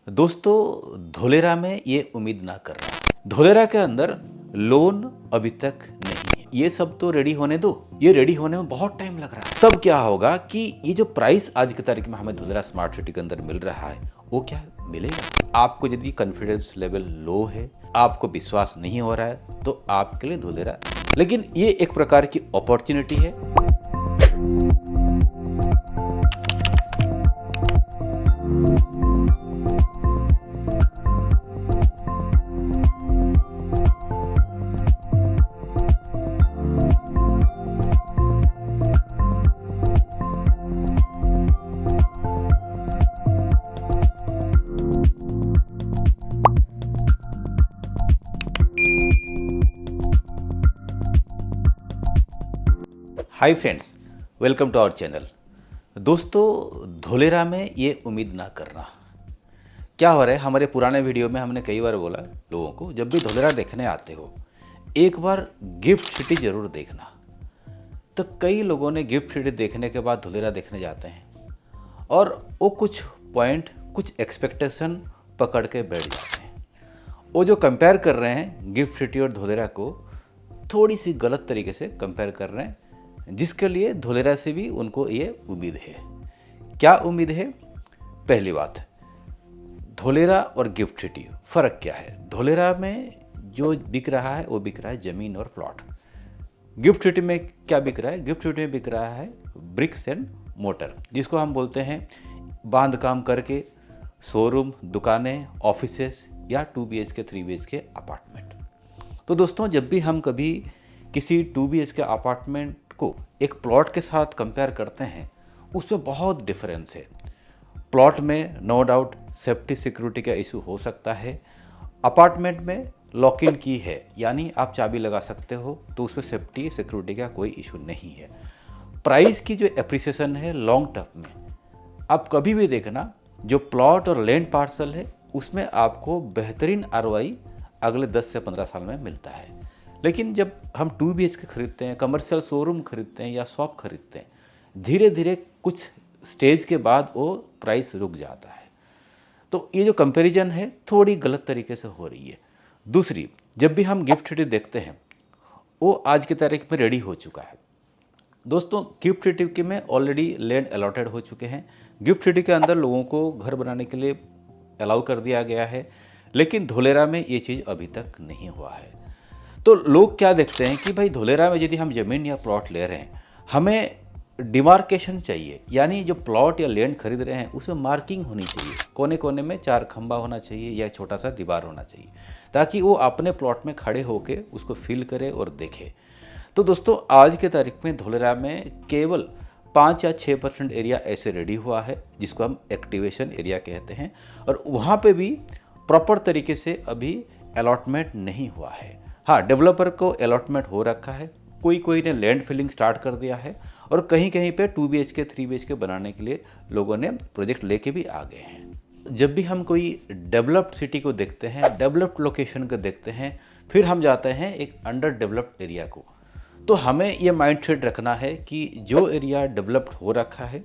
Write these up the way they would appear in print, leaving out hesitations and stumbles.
दोस्तों धोलेरा में ये उम्मीद ना करना। धोलेरा के अंदर लोन अभी तक नहीं है। ये सब तो रेडी होने दो, ये रेडी होने में बहुत टाइम लग रहा है। तब क्या होगा कि ये जो प्राइस आज की तारीख में हमें धोलेरा स्मार्ट सिटी के अंदर मिल रहा है वो क्या मिलेगा। आपको यदि कॉन्फिडेंस लेवल लो है, आपको विश्वास नहीं हो रहा है, तो आपके लिए धोलेरा, लेकिन ये एक प्रकार की अपॉर्चुनिटी है। Hi friends, welcome to our channel. दोस्तों धोलेरा में ये उम्मीद ना करना। क्या हो रहा है, हमारे पुराने वीडियो में हमने कई बार बोला लोगों को, जब भी धोलेरा देखने आते हो एक बार गिफ्ट सिटी ज़रूर देखना। तो कई लोगों ने गिफ्ट सिटी देखने के बाद धोलेरा देखने जाते हैं और वो कुछ पॉइंट, कुछ एक्सपेक्टेशन पकड़ के बैठ जाते हैं। वो जो कंपेयर कर रहे हैं गिफ्ट सिटी और धोलेरा को, थोड़ी सी गलत तरीके से कंपेयर कर रहे हैं, जिसके लिए धोलेरा से भी उनको ये उम्मीद है। क्या उम्मीद है? पहली बात, धोलेरा और गिफ्ट सिटी फ़र्क क्या है। धोलेरा में जो बिक रहा है वो बिक रहा है ज़मीन और प्लॉट। गिफ्ट सिटी में क्या बिक रहा है? गिफ्ट सिटी में बिक रहा है ब्रिक्स एंड मोटर, जिसको हम बोलते हैं बांध काम करके शोरूम, दुकानें, ऑफिसेस या 2 BHK 3 BHK अपार्टमेंट। तो दोस्तों जब भी हम कभी किसी 2 BHK अपार्टमेंट को एक प्लॉट के साथ कंपेयर करते हैं, उसमें बहुत डिफरेंस है। प्लॉट में नो डाउट सेफ्टी सिक्योरिटी का इशू हो सकता है। अपार्टमेंट में लॉक इन की है, यानी आप चाबी लगा सकते हो, तो उसमें सेफ्टी सिक्योरिटी का कोई इशू नहीं है। प्राइस की जो एप्रिसिएशन है लॉन्ग टर्म में, आप कभी भी देखना जो प्लॉट और लैंड पार्सल है उसमें आपको बेहतरीन ROI अगले 10 से 15 साल में मिलता है। लेकिन जब हम 2 BHK खरीदते हैं, कमर्शियल शोरूम खरीदते हैं या शॉप खरीदते हैं, धीरे धीरे कुछ स्टेज के बाद वो प्राइस रुक जाता है। तो ये जो कंपैरिजन है थोड़ी गलत तरीके से हो रही है। दूसरी, जब भी हम गिफ्ट सिटी देखते हैं वो आज की तारीख में रेडी हो चुका है। दोस्तों गिफ्ट सिटी के में ऑलरेडी लैंड अलॉटेड हो चुके हैं। गिफ्ट सिटी के अंदर लोगों को घर बनाने के लिए अलाउ कर दिया गया है, लेकिन धोलेरा में ये चीज़ अभी तक नहीं हुआ है। तो लोग क्या देखते हैं कि भाई धोलेरा में यदि हम ज़मीन या प्लॉट ले रहे हैं, हमें डिमार्केशन चाहिए, यानी जो प्लॉट या लैंड खरीद रहे हैं उसमें मार्किंग होनी चाहिए। कोने कोने में 4 खंबा होना चाहिए या छोटा सा दीवार होना चाहिए, ताकि वो अपने प्लॉट में खड़े होकर उसको फील करे और देखे। तो दोस्तों आज के तारीख में धोलेरा में केवल 5 या 6% एरिया ऐसे रेडी हुआ है, जिसको हम एक्टिवेशन एरिया कहते हैं, और वहाँ पे भी प्रॉपर तरीके से अभी अलॉटमेंट नहीं हुआ है। हाँ, डेवलपर को अलॉटमेंट हो रखा है, कोई कोई ने लैंड फिलिंग स्टार्ट कर दिया है, और कहीं कहीं पे 2 BHK 3 BHK बनाने के लिए लोगों ने प्रोजेक्ट लेके भी आ गए हैं। जब भी हम कोई डेवलप्ड सिटी को देखते हैं, डेवलप्ड लोकेशन को देखते हैं, फिर हम जाते हैं एक अंडर डेवलप्ड एरिया को, तो हमें ये माइंडसेट रखना है कि जो एरिया डेवलप्ड हो रखा है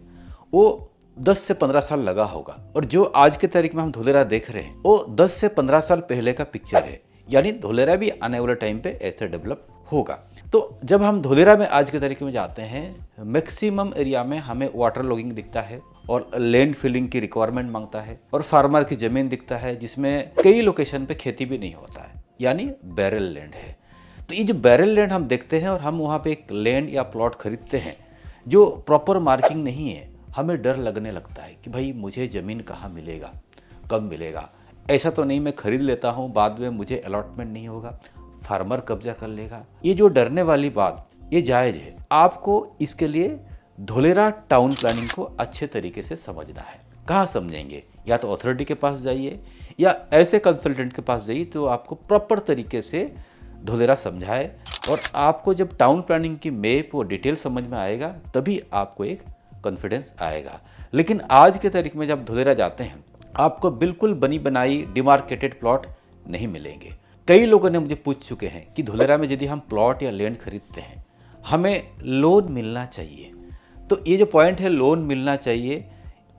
वो 10 से 15 साल लगा होगा, और जो आज के तारीख में हम धोलेरा देख रहे हैं वो 10 से 15 साल पहले का पिक्चर है, यानी धोलेरा भी आने वाले टाइम पे ऐसे डेवलप होगा। तो जब हम धोलेरा में आज के तारीख में जाते हैं, मैक्सिमम एरिया में हमें वाटर लॉगिंग दिखता है और लैंड फिलिंग की रिक्वायरमेंट मांगता है, और फार्मर की ज़मीन दिखता है जिसमें कई लोकेशन पे खेती भी नहीं होता है, यानी बैरल लैंड है। तो ये जो बैरल लैंड हम देखते हैं और हम वहाँ पे एक लैंड या प्लॉट खरीदते हैं जो प्रॉपर मार्किंग नहीं है, हमें डर लगने लगता है कि भाई मुझे ज़मीन कहाँ मिलेगा, कब मिलेगा। ऐसा तो नहीं मैं खरीद लेता हूँ, बाद में मुझे अलॉटमेंट नहीं होगा, फार्मर कब्जा कर लेगा। ये जो डरने वाली बात, ये जायज़ है। आपको इसके लिए धोलेरा टाउन प्लानिंग को अच्छे तरीके से समझना है। कहाँ समझेंगे? या तो अथॉरिटी के पास जाइए या ऐसे कंसल्टेंट के पास जाइए तो आपको प्रॉपर तरीके से धोलेरा समझाए, और आपको जब टाउन प्लानिंग की मैप और डिटेल समझ में आएगा तभी आपको एक कॉन्फिडेंस आएगा। लेकिन आज के तारीख में जब धोलेरा जाते हैं आपको बिल्कुल बनी बनाई डिमार्केटेड प्लॉट नहीं मिलेंगे। कई लोगों ने मुझे पूछ चुके हैं कि धोलेरा में यदि हम प्लॉट या लैंड खरीदते हैं हमें लोन मिलना चाहिए। तो ये जो पॉइंट है लोन मिलना चाहिए,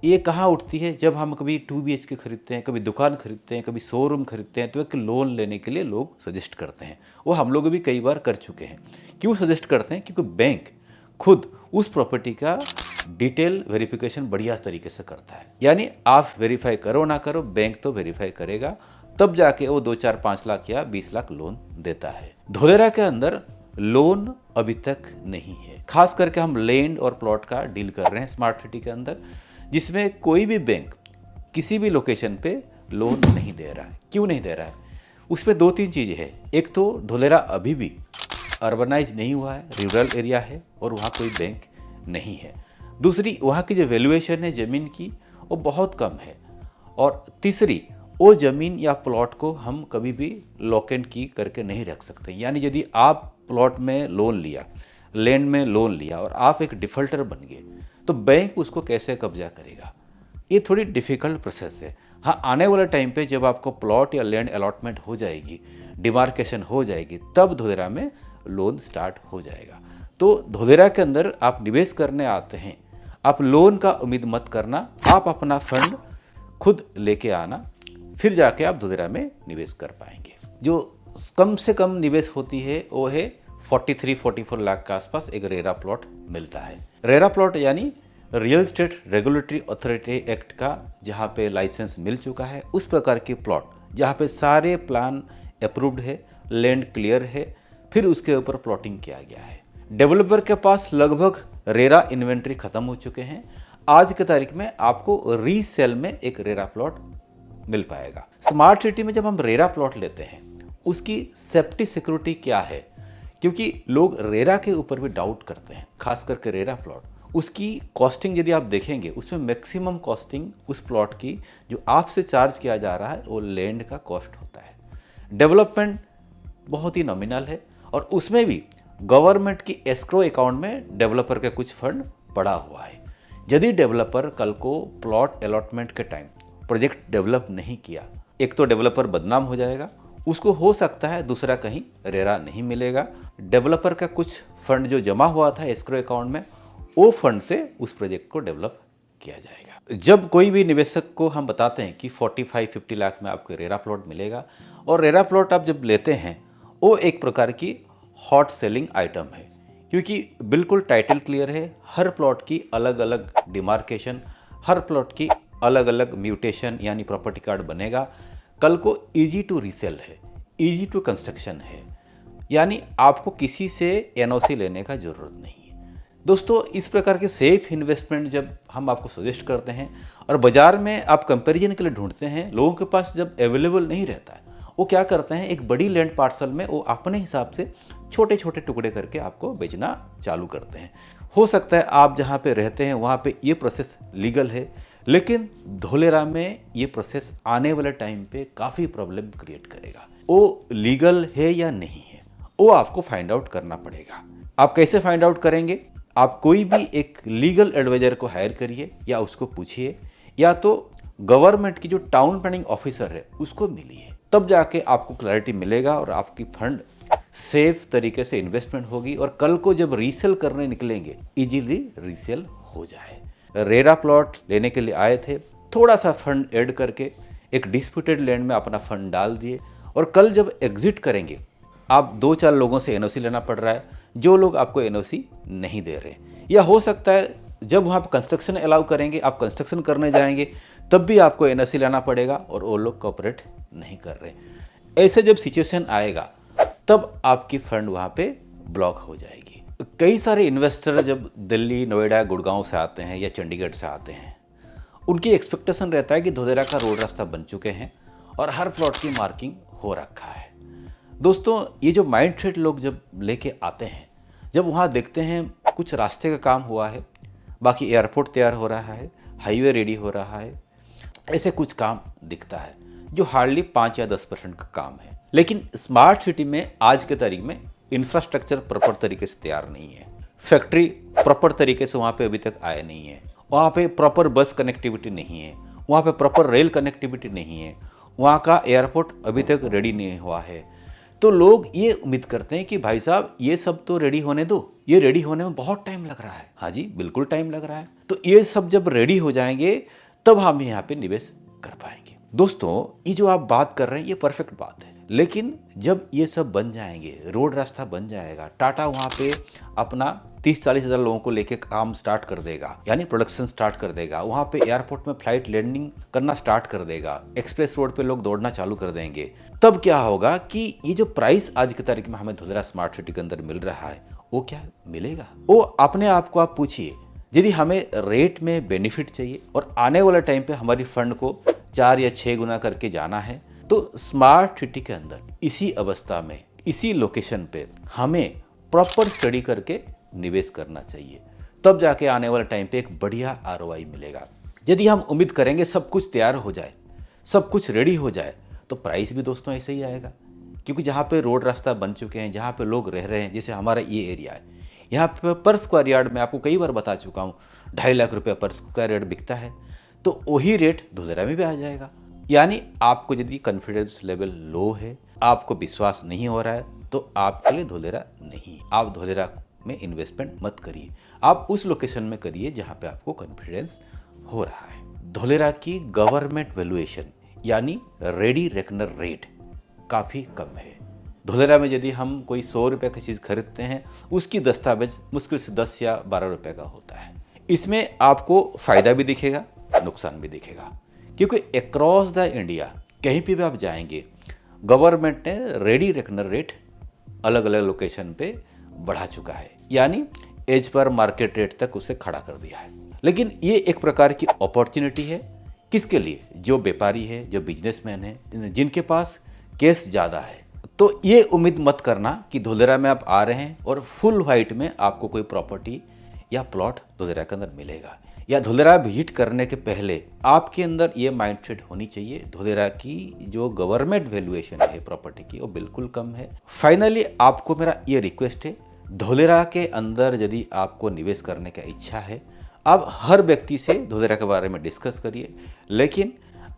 ये कहाँ उठती है? जब हम कभी 2 BHK खरीदते हैं, कभी दुकान खरीदते हैं, कभी शोरूम खरीदते हैं, तो एक लोन लेने के लिए लोग सजेस्ट करते हैं। वो हम लोग भी कई बार कर चुके हैं। क्यों सजेस्ट करते हैं? क्योंकि बैंक खुद उस प्रॉपर्टी का डिटेल वेरिफिकेशन बढ़िया तरीके से करता है। यानी आप वेरीफाई करो ना करो, बैंक तो वेरीफाई करेगा, तब जाके वो 2, 4, 5 लाख या 20 लाख लोन देता है। धोलेरा के अंदर लोन अभी तक नहीं है। खास करके हम लैंड और प्लॉट का डील कर रहे हैं स्मार्ट सिटी के अंदर, जिसमें कोई भी बैंक किसी भी लोकेशन पे लोन नहीं दे रहा है। क्यों नहीं दे रहा है? उसमें 2-3 चीज़ें हैं। एक तो धोलेरा अभी भी अर्बनाइज नहीं हुआ है, रूरल एरिया है और वहाँ कोई बैंक नहीं है। दूसरी, वहाँ की जो वैल्यूएशन है ज़मीन की वो बहुत कम है। और तीसरी, वो ज़मीन या प्लॉट को हम कभी भी लॉक एंड की करके नहीं रख सकते। यानी यदि आप प्लॉट में लोन लिया, लैंड में लोन लिया और आप एक डिफ़ॉल्टर बन गए, तो बैंक उसको कैसे कब्जा करेगा? ये थोड़ी डिफ़िकल्ट प्रोसेस है। हाँ, आने वाले टाइम पे जब आपको प्लॉट या लैंड अलॉटमेंट हो जाएगी, डिमार्केशन हो जाएगी, तब धोलेरा में लोन स्टार्ट हो जाएगा। तो धोलेरा के अंदर आप निवेश करने आते हैं, आप लोन का उम्मीद मत करना। आप अपना फंड खुद लेके आना, फिर जाके आप धोलेरा में निवेश कर पाएंगे। जो कम से कम निवेश होती है वो है 43-44 लाख के आसपास एक रेरा प्लॉट मिलता है। रेरा प्लॉट यानी real estate regulatory authority act का जहाँ पे लाइसेंस मिल चुका है, उस प्रकार के प्लॉट जहाँ पे सारे प्लान अप्रूव्ड है, लैंड क्लियर है, फिर उसके ऊपर प्लॉटिंग किया गया है। डेवलपर के पास लगभग रेरा इन्वेंट्री खत्म हो चुके हैं। आज की तारीख में आपको रीसेल में एक रेरा प्लॉट मिल पाएगा। स्मार्ट सिटी में जब हम रेरा प्लॉट लेते हैं, उसकी सेफ्टी सिक्योरिटी क्या है? क्योंकि लोग रेरा के ऊपर भी डाउट करते हैं, खास करके रेरा प्लॉट। उसकी कॉस्टिंग यदि आप देखेंगे, उसमें मैक्सिमम कॉस्टिंग उस प्लॉट की जो आपसे चार्ज किया जा रहा है वो लैंड का कॉस्ट होता है। डेवलपमेंट बहुत ही नॉमिनल है और उसमें भी गवर्नमेंट की एस्क्रो अकाउंट में डेवलपर के कुछ फंड पड़ा हुआ है। यदि डेवलपर कल को प्लॉट अलॉटमेंट के टाइम प्रोजेक्ट डेवलप नहीं किया, एक तो डेवलपर बदनाम हो जाएगा, उसको हो सकता है दूसरा कहीं रेरा नहीं मिलेगा। डेवलपर का कुछ फंड जो जमा हुआ था एस्क्रो अकाउंट में, वो फंड से उस प्रोजेक्ट को डेवलप किया जाएगा। जब कोई भी निवेशक को हम बताते हैं कि 45-50 लाख में आपको रेरा प्लॉट मिलेगा, और रेरा प्लॉट आप जब लेते हैं वो एक प्रकार की हॉट सेलिंग आइटम है, क्योंकि बिल्कुल टाइटल क्लियर है, हर प्लॉट की अलग अलग डिमार्केशन, हर प्लॉट की अलग अलग म्यूटेशन यानी प्रॉपर्टी कार्ड बनेगा। कल को इजी टू रीसेल है, इजी टू कंस्ट्रक्शन है, यानी आपको किसी से एनओसी लेने का ज़रूरत नहीं है। दोस्तों, इस प्रकार के सेफ इन्वेस्टमेंट जब हम आपको सजेस्ट करते हैं और बाज़ार में आप कंपैरिजन के लिए ढूंढते हैं, लोगों के पास जब अवेलेबल नहीं रहता है, वो क्या करते हैं, एक बड़ी लैंड पार्सल में वो अपने हिसाब से छोटे छोटे टुकड़े करके आपको बेचना चालू करते हैं। हो सकता है आप जहाँ पे रहते हैं वहाँ पे ये प्रोसेस लीगल है, लेकिन धोलेरा में ये प्रोसेस आने वाले टाइम पे काफ़ी प्रॉब्लम क्रिएट करेगा। वो लीगल है या नहीं है, वो आपको फाइंड आउट करना पड़ेगा। आप कैसे फाइंड आउट करेंगे? आप कोई भी एक लीगल एडवाइजर को हायर करिए या उसको पूछिए, या तो गवर्नमेंट की जो टाउन प्लानिंग ऑफिसर है उसको मिलिए, तब जाके आपको क्लैरिटी मिलेगा और आपकी फंड सेफ तरीके से इन्वेस्टमेंट होगी और कल को जब रीसेल करने निकलेंगे इजीली रीसेल हो जाए। रेरा प्लॉट लेने के लिए आए थे, थोड़ा सा फंड ऐड करके एक डिस्प्यूटेड लैंड में अपना फंड डाल दिए, और कल जब एग्जिट करेंगे आप 2-4 लोगों से एनओसी लेना पड़ रहा है, जो लोग आपको एनओसी नहीं दे रहे, या हो सकता है जब वहाँ कंस्ट्रक्शन अलाउ करेंगे, आप कंस्ट्रक्शन करने जाएंगे तब भी आपको एनओसी लाना पड़ेगा और वो लोग कोऑपरेट नहीं कर रहे। ऐसे जब सिचुएशन आएगा तब आपकी फंड वहाँ पे ब्लॉक हो जाएगी। कई सारे इन्वेस्टर जब दिल्ली, नोएडा, गुड़गांव से आते हैं या चंडीगढ़ से आते हैं, उनकी एक्सपेक्टेशन रहता है कि धोलेरा का रोड रास्ता बन चुके हैं और हर प्लॉट की मार्किंग हो रखा है। दोस्तों, ये जो माइंड सेट लोग जब लेके आते हैं, जब वहाँ देखते हैं कुछ रास्ते का काम हुआ है, बाकी एयरपोर्ट तैयार हो रहा है, हाईवे रेडी हो रहा है, ऐसे कुछ काम दिखता है जो हार्डली 5 या 10% का काम है। लेकिन स्मार्ट सिटी में आज के तारीख में इंफ्रास्ट्रक्चर प्रॉपर तरीके से तैयार नहीं है, फैक्ट्री प्रॉपर तरीके से वहाँ पे अभी तक आए नहीं है, वहाँ पे प्रॉपर बस कनेक्टिविटी नहीं है, वहाँ पे प्रॉपर रेल कनेक्टिविटी नहीं है, वहाँ का एयरपोर्ट अभी तक रेडी नहीं हुआ है। तो लोग ये उम्मीद करते हैं कि भाई साहब ये सब तो रेडी होने दो, ये रेडी होने में बहुत टाइम लग रहा है। हाँ जी, बिल्कुल टाइम लग रहा है। तो ये सब जब रेडी हो जाएंगे तब हम यहाँ पे निवेश कर पाएंगे। दोस्तों, ये जो आप बात कर रहे हैं ये परफेक्ट बात है, लेकिन जब ये सब बन जाएंगे, रोड रास्ता बन जाएगा, टाटा वहाँ पे अपना 30-40 हज़ार लोगों को लेके काम स्टार्ट कर देगा, यानी प्रोडक्शन स्टार्ट कर देगा, वहाँ पे एयरपोर्ट में फ्लाइट लैंडिंग करना स्टार्ट कर देगा, एक्सप्रेस रोड पे लोग दौड़ना चालू कर देंगे, तब क्या होगा कि ये जो प्राइस आज की तारीख में हमें धुलेरा स्मार्ट सिटी के अंदर मिल रहा है वो क्या मिलेगा? वो अपने आप को आप पूछिए, यदि हमें रेट में बेनिफिट चाहिए और आने वाले टाइम पे हमारी फंड को 4 या 6 गुना करके जाना है, तो स्मार्ट सिटी के अंदर इसी अवस्था में, इसी लोकेशन पे हमें प्रॉपर स्टडी करके निवेश करना चाहिए, तब जाके आने वाले टाइम पे एक बढ़िया आरओआई मिलेगा। यदि हम उम्मीद करेंगे सब कुछ तैयार हो जाए, सब कुछ रेडी हो जाए, तो प्राइस भी दोस्तों ऐसे ही आएगा, क्योंकि जहाँ पे रोड रास्ता बन चुके हैं, जहाँ पे लोग रह रहे हैं, जैसे हमारा ये एरिया है, यहाँ पे पर स्क्वायर यार्ड में आपको कई बार बता चुका हूँ 2.5 लाख रुपये पर स्क्वायर यार्ड बिकता है, तो वही रेट धुलेरा में भी आ जाएगा। यानी आपको यदि कॉन्फिडेंस लेवल लो है, आपको विश्वास नहीं हो रहा है, तो आपके लिए धुलेरा नहीं। आप धुलेरा में इन्वेस्टमेंट मत करिए, आप उस लोकेशन में करिए जहाँ पे आपको कॉन्फिडेंस हो रहा है। धुलेरा की गवर्नमेंट वैल्यूएशन यानी रेडी रेकनर रेट काफ़ी कम है। धुलेरा में यदि हम कोई 100 रुपये की चीज़ खरीदते हैं, उसकी दस्तावेज मुश्किल से 10 या 12 रुपये का होता है। इसमें आपको फ़ायदा भी दिखेगा, नुकसान भी दिखेगा, क्योंकि अक्रॉस द इंडिया कहीं पे भी आप जाएंगे, गवर्नमेंट ने रेडी रेकनर रेट अलग अलग लोकेशन पे बढ़ा चुका है, यानी एज पर मार्केट रेट तक उसे खड़ा कर दिया है। लेकिन ये एक प्रकार की अपॉर्चुनिटी है, किसके लिए? जो व्यापारी है, जो बिजनेसमैन है, जिनके पास कैश ज़्यादा है। तो ये उम्मीद मत करना कि धुलेरा में आप आ रहे हैं और फुल वाइट में आपको कोई प्रॉपर्टी या प्लॉट धुलेरा के अंदर मिलेगा, या धुलेरा विजिट करने के पहले आपके अंदर ये माइंडसेट होनी चाहिए, धुलेरा की जो गवर्नमेंट वैल्यूएशन है प्रॉपर्टी की वो बिल्कुल कम है। फाइनली आपको मेरा ये रिक्वेस्ट है, धुलेरा के अंदर यदि आपको निवेश करने का इच्छा है, आप हर व्यक्ति से धुलेरा के बारे में डिस्कस करिए, लेकिन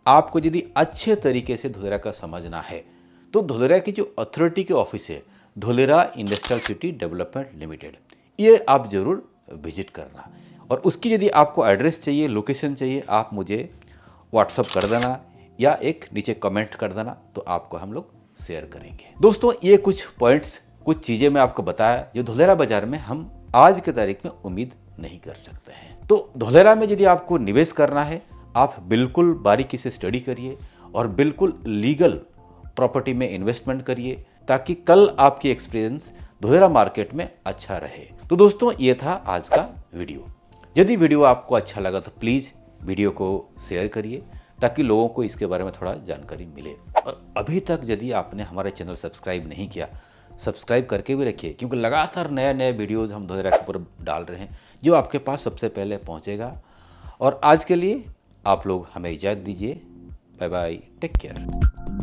आपको यदि अच्छे तरीके से धुलेरा का समझना है, तो धुलेरा की जो अथॉरिटी के ऑफिस है, Dholera industrial city development limited, ये आप जरूर विजिट करना। और उसकी यदि आपको एड्रेस चाहिए, लोकेशन चाहिए, आप मुझे व्हाट्सअप कर देना या एक नीचे कमेंट कर देना, तो आपको हम लोग शेयर करेंगे। दोस्तों, ये कुछ पॉइंट्स, कुछ चीज़ें मैं आपको बताया जो धुलेरा बाजार में हम आज की तारीख में उम्मीद नहीं कर सकते हैं। तो धुलेरा में यदि आपको निवेश करना है, आप बिल्कुल बारीकी से स्टडी करिए और बिल्कुल लीगल प्रॉपर्टी में इन्वेस्टमेंट करिए, ताकि कल आपकी एक्सपीरियंस धुलेरा मार्केट में अच्छा रहे। तो दोस्तों, ये था आज का वीडियो। यदि वीडियो आपको अच्छा लगा तो प्लीज़ वीडियो को शेयर करिए, ताकि लोगों को इसके बारे में थोड़ा जानकारी मिले। और अभी तक यदि आपने हमारा चैनल सब्सक्राइब नहीं किया, सब्सक्राइब करके भी रखिए, क्योंकि लगातार नए नए वीडियोज़ हम धुलेरा के ऊपर डाल रहे हैं, जो आपके पास सबसे पहले पहुंचेगा। और आज के लिए आप लोग हमें इजाज़त दीजिए। Bye bye, take care.